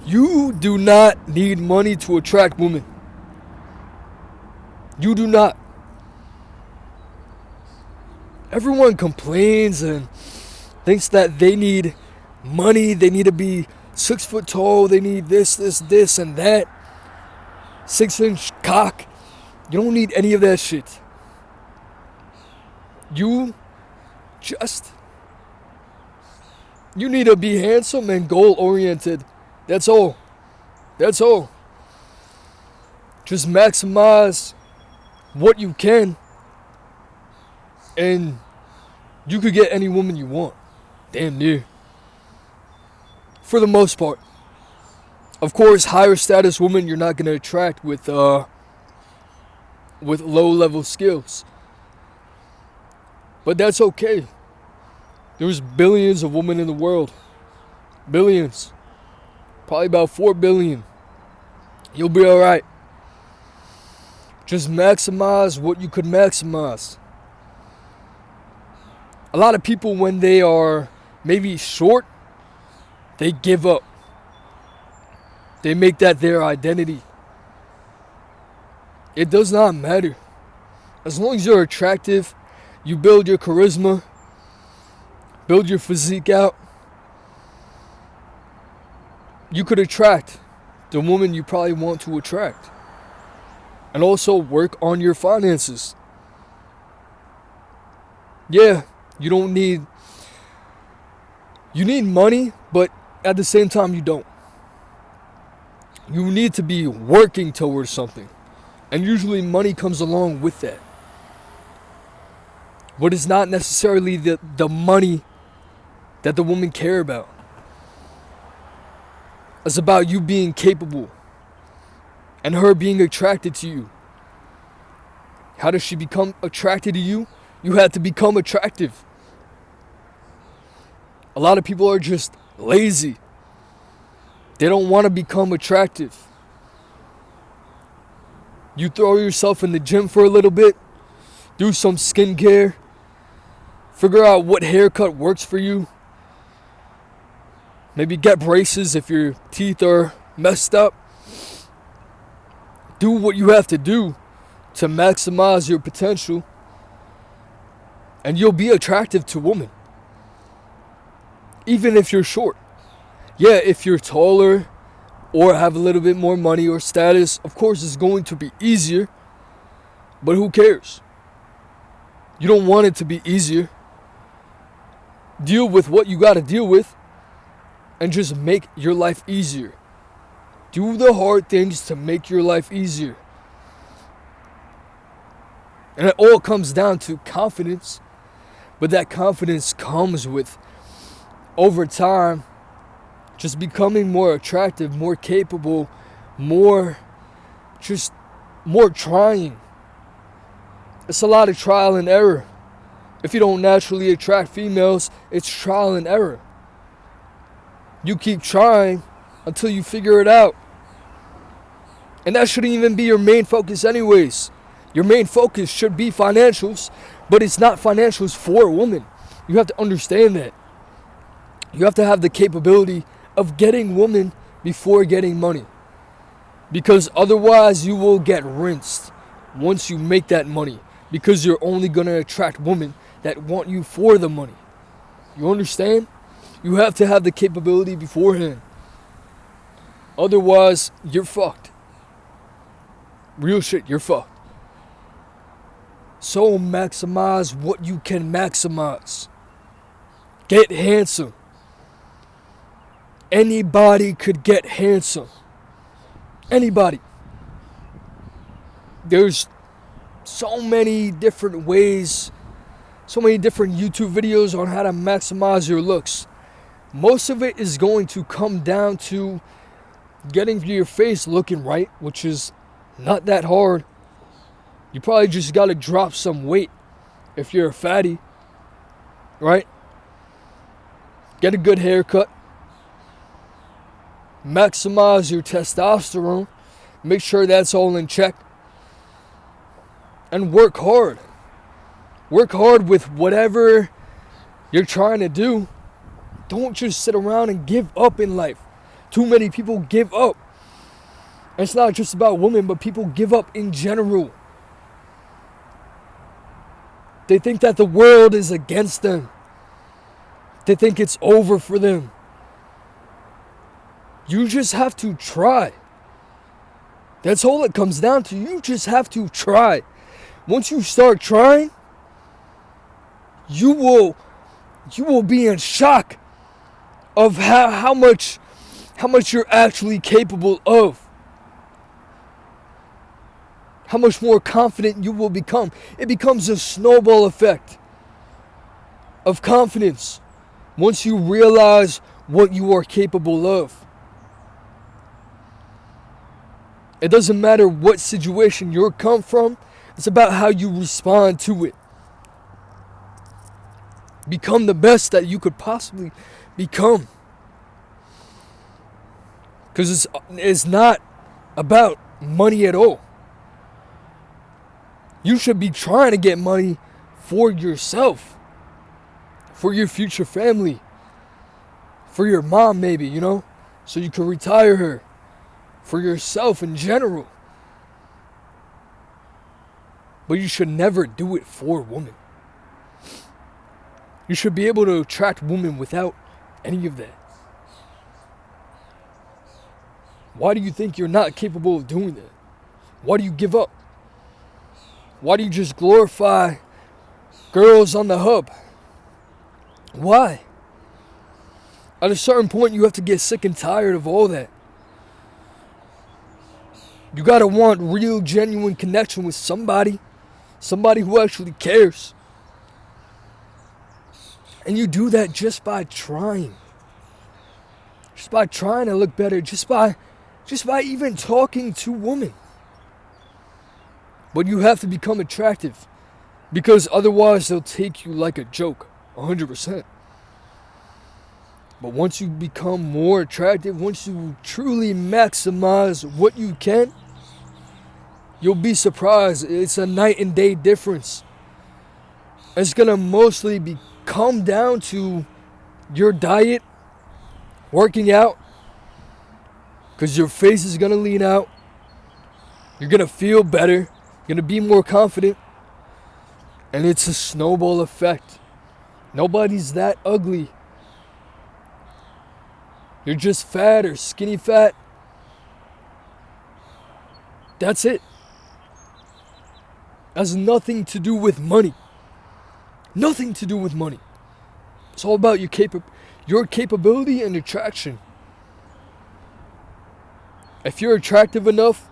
You do not need money to attract women. You do not. Everyone complains and thinks that they need money, they need to be 6 foot tall, they need this, and that. 6-inch cock. You don't need any of that shit. You need to be handsome and goal oriented. That's all. That's all. Just maximize what you can, and you could get any woman you want. Damn near. For the most part. Of course, higher status women you're not going to attract with low level skills. But that's okay. There's billions of women in the world. Billions. Probably about 4 billion. You'll be alright. Just maximize what you could maximize. A lot of people, when they are maybe short, they give up. They make that their identity. It does not matter. As long as you're attractive, you build your charisma, build your physique out, you could attract the woman you probably want to attract. And also work on your finances. Yeah, you need money, but at the same time you don't. You need to be working towards something. And usually money comes along with that. But it's not necessarily the money that the woman care about. It's about you being capable and her being attracted to you. How does she become attracted to you? You have to become attractive. A lot of people are just lazy. They don't want to become attractive. You throw yourself in the gym for a little bit, do some skincare, figure out what haircut works for you. Maybe get braces if your teeth are messed up. Do what you have to do to maximize your potential, and you'll be attractive to women. Even if you're short. Yeah, if you're taller or have a little bit more money or status, of course it's going to be easier. But who cares? You don't want it to be easier. Deal with what you got to deal with and just make your life easier. Do the hard things to make your life easier. And it all comes down to confidence. But that confidence comes with, over time, just becoming more attractive, more capable, more trying. It's a lot of trial and error. If you don't naturally attract females, it's trial and error. You keep trying until you figure it out. And that shouldn't even be your main focus anyways. Your main focus should be financials, but it's not financials for a woman. You have to understand that. You have to have the capability of getting women before getting money. Because otherwise you will get rinsed once you make that money. Because you're only going to attract women that want you for the money. You understand? You have to have the capability beforehand. Otherwise, you're fucked. Real shit, you're fucked. So maximize what you can maximize. Get handsome. Anybody could get handsome. Anybody. There's so many different ways, so many different YouTube videos on how to maximize your looks. Most of it is going to come down to getting your face looking right, which is not that hard. You probably just got to drop some weight if you're a fatty, right? Get a good haircut. Maximize your testosterone. Make sure that's all in check. And work hard. Work hard with whatever you're trying to do. Don't just sit around and give up in life. too many people give up. And it's not just about women, but people give up in general. They think that the world is against them. They think it's over for them. You just have to try. That's all it comes down to. You just have to try. Once you start trying, you will be in shock of how much you're actually capable of. How much more confident you will become. It becomes a snowball effect of confidence once you realize what you are capable of. It doesn't matter what situation you come from. It's about how you respond to it. Become the best that you could possibly become. Because it's not about money at all. You should be trying to get money for yourself. For your future family. For your mom maybe, so you can retire her. For yourself in general. But you should never do it for women. You should be able to attract women without any of that. Why do you think you're not capable of doing that? Why do you give up? Why do you just glorify girls on the hub? Why? At a certain point, you have to get sick and tired of all that. You gotta want real, genuine connection with somebody. Somebody who actually cares. And you do that just by trying. Just by trying to look better. Just by even talking to women. But you have to become attractive. Because otherwise they'll take you like a joke. 100%. But once you become more attractive, once you truly maximize what you can, you'll be surprised. It's a night and day difference. It's going to mostly come down to your diet, working out, because your face is going to lean out. You're going to feel better. You're going to be more confident. And it's a snowball effect. Nobody's that ugly. You're just fat or skinny fat. That's it. Has nothing to do with money. Nothing to do with money. It's all about your capability and attraction. If you're attractive enough,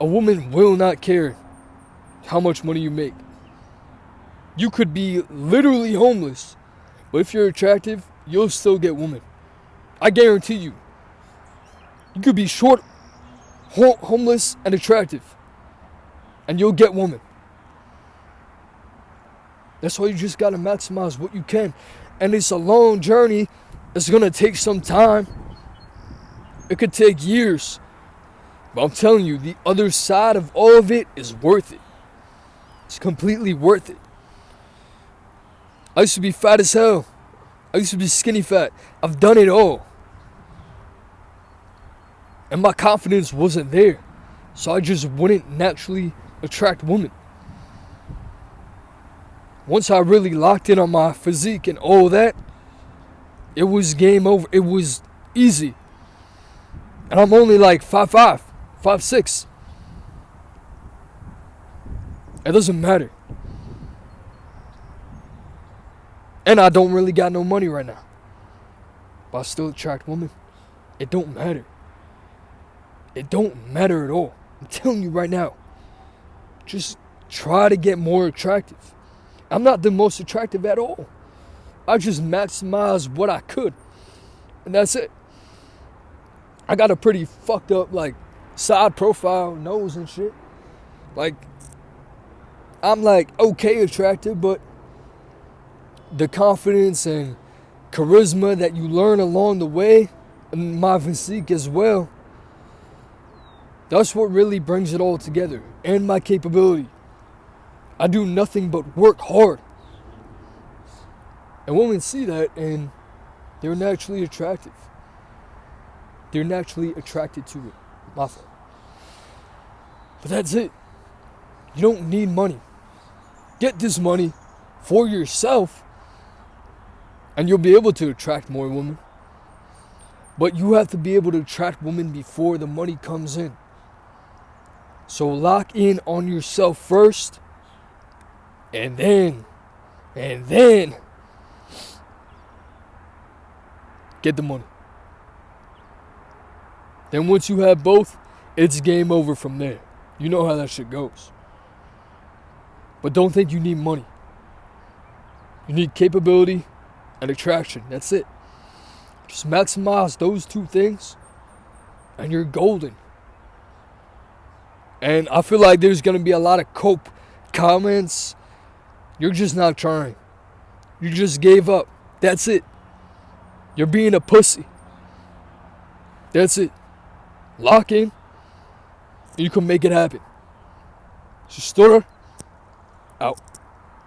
a woman will not care how much money you make. You could be literally homeless, but if you're attractive, you'll still get women. I guarantee you. You could be short, homeless, and attractive, and you'll get women. That's why you just gotta maximize what you can. And it's a long journey. It's gonna take some time. It could take years. But I'm telling you, the other side of all of it is worth it. It's completely worth it. I used to be fat as hell. I used to be skinny fat. I've done it all. And my confidence wasn't there. So I just wouldn't naturally attract women. Once I really locked in on my physique and all that, it was game over. It was easy. And I'm only like 5'5", 5'6". It doesn't matter. And I don't really got no money right now. But I still attract women. It don't matter. It don't matter at all. I'm telling you right now. Just try to get more attractive. I'm not the most attractive at all. I just maximize what I could. And that's it. I got a pretty fucked up, side profile, nose and shit. I'm okay attractive, but the confidence and charisma that you learn along the way, and my physique as well, that's what really brings it all together. And my capability. I do nothing but work hard. And women see that and they're naturally attractive. They're naturally attracted to it. My fault. But that's it. You don't need money. Get this money for yourself, and you'll be able to attract more women. But you have to be able to attract women before the money comes in. So lock in on yourself first, and then get the money. Then once you have both, it's game over from there. You know how that shit goes. But don't think you need money. You need capability and attraction. That's it. Just maximize those two things, and you're golden. And I feel like there's going to be a lot of cope comments. You're just not trying. You just gave up. That's it. You're being a pussy. That's it. Lock in. You can make it happen. Sister, out.